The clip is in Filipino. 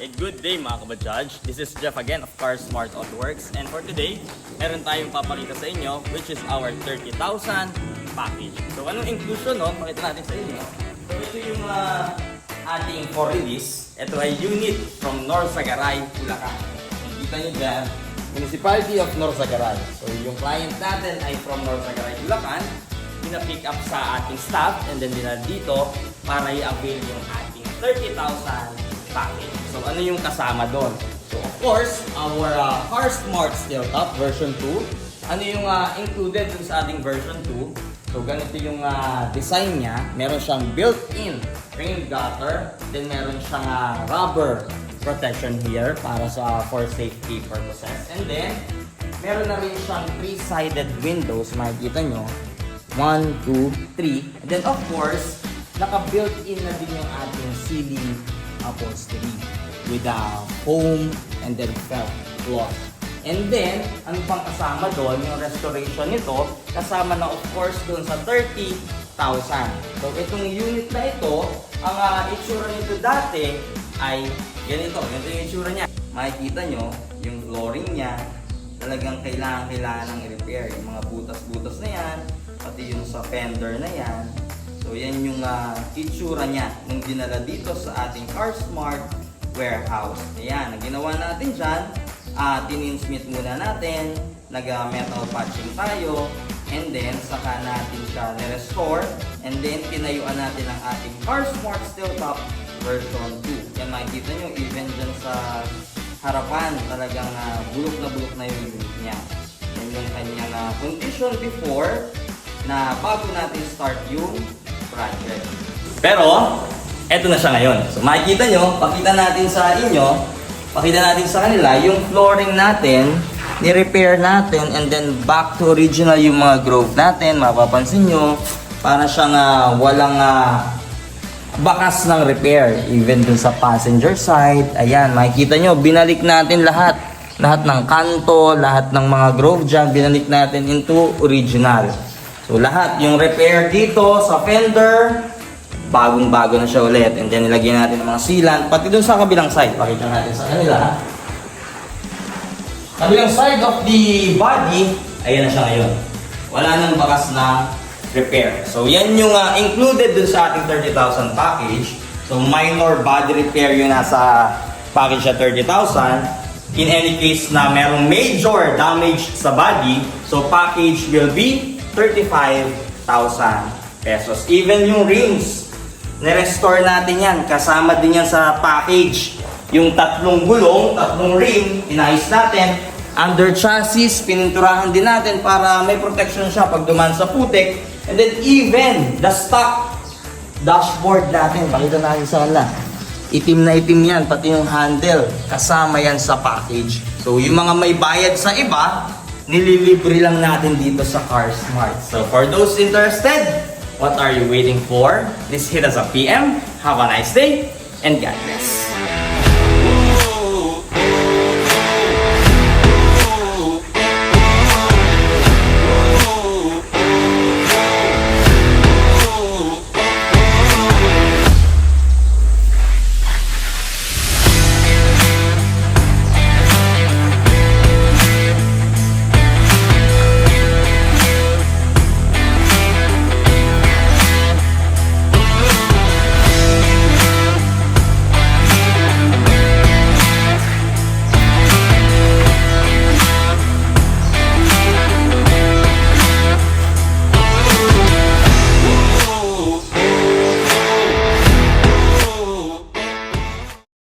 Good day mga kabajudge. This is Jeff again of Car Smart Autoworks, and for today, meron tayong papakita sa inyo which is our 30,000 package. So anong inclusion, no? Pakita natin sa inyo. So ito yung ating for release. Ito ay unit from Norsagaray, Bulacan. Kita nyo dyan, Municipality of Norsagaray. So yung client natin ay from Norsagaray, Bulacan. Pina-pick up sa ating staff and then dinala dito para i-avail yung ating 30,000 package. So ano yung kasama doon? So of course, our Car Smart Steel Top version 2. Ano yung included dun sa ating version 2? So ganito yung design niya. Meron siyang built-in rain gutter. Then meron siyang rubber protection here para for safety purposes. And then, meron na rin siyang 3-sided windows. Makikita nyo. 1, 2, 3. And then of course, naka-built-in na din yung ating ceiling upholstery with foam and then felt cloth. And then, ano pang kasama doon, yung restoration nito, kasama na of course doon sa 30,000. So itong unit na ito, ang itsura nito dati ay ganito yung itsura niya. Makikita nyo, yung flooring niya, talagang kailangan ng i-repair. Yung mga butas-butas na yan, pati yung sa fender na yan. So yan yung itsura niya nung dinala dito sa ating Car Smart warehouse. Ayan, ang ginawa natin dyan, tin-insmith muna natin, nag-metal patching tayo, and then saka natin siya ni-restore, and then tinayuan natin ang ating Car Smart Steel Top version 2. Yan makikita nyo, even dyan sa harapan, talagang bulok na yung unit niya. Yan yung kanyang condition before na bago natin start yung project. Pero, eto na siya ngayon. So makikita nyo, pakita natin sa kanila yung flooring natin, ni-repair natin, and then back to original yung mga groove natin. Mapapansin nyo, para siyang walang bakas ng repair. Even dun sa passenger side, ayan, makikita nyo, binalik natin lahat ng kanto, lahat ng mga groove dyan, binalik natin into original. So lahat, yung repair dito sa fender, bagong-bago na siya ulit. And then nilagyan natin ng mga sealant. Pati dun sa kabilang side, pakita natin sa kanila. Kabilang side of the body, ayan na siya ngayon. Wala nang bakas na repair. So yan yung included dun sa ating 30,000 package. So minor body repair yung nasa package na 30,000. In any case na merong major damage sa body, so package will be 35,000 pesos. Even yung rims, ni-restore natin yan. Kasama din yan sa package. Yung tatlong gulong, tatlong rim, inayos natin. Under chassis, pininturahan din natin para may protection siya pag dumaan sa putik. And then even the stock dashboard natin, pakita natin sa kanila. Itim na itim yan, pati yung handle, kasama yan sa package. So yung mga may bayad sa iba, nililibre lang natin dito sa Car Smart. So for those interested, what are you waiting for? Please hit us a PM. Have a nice day and God bless.